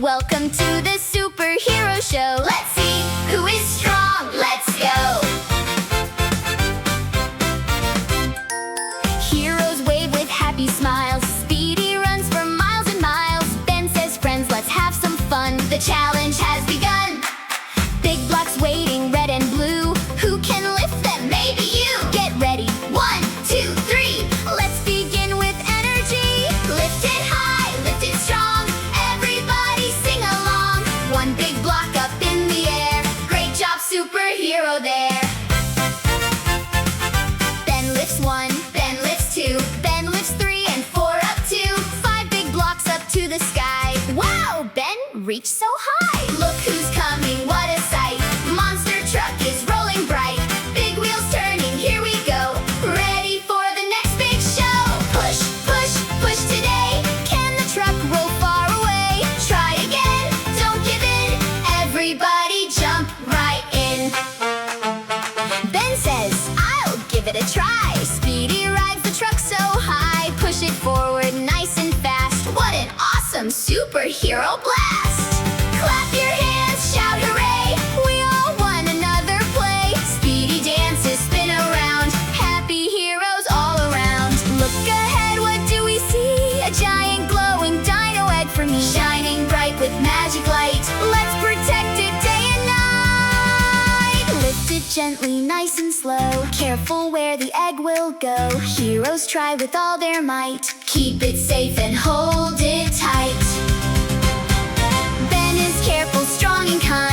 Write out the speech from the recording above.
Welcome to the superhero show. Let's see who is strong. Let's go. Heroes wave with happy smiles. Speedy runs for miles and miles. Ben says, friends, let's have some fun. The challenge has begun. Big blocks waiting, red and blue. Who can lift them? Maybe you. Get ready. 1, 2, 3. Let's begin with energy. Lift it high, lift it strong. Everybody sing along. One big block up in the air. Great job, superhero there. Ben lifts 1, Ben lifts 2, Ben lifts 3 and 4 up to 5 big blocks up to the sky. Wow, Ben reached so high. Look who's coming, what a sight. Monster truck is rolling bright. Big wheels turning, here we go. Ready for the next big show. Push, push, push today. Can the truck roll far away? Try again, don't give in. Everybody jump right in. Ben says, I'll give it a try. Speedy rides the truck so high. Push it forward nice and fast. What an awesome superhero blast. Clap your hands, shout hooray. We all won another play. Speedy dances, spin around. Happy heroes all around. Look ahead, what do we see? A giant glowing dino egg for me. Shining bright with magic light. Let's protect it day and night. Lift it gently, nice and slow. Careful where the egg will go. Heroes try with all their might. Keep it safe and hold it tight. Ben is careful, strong and kind.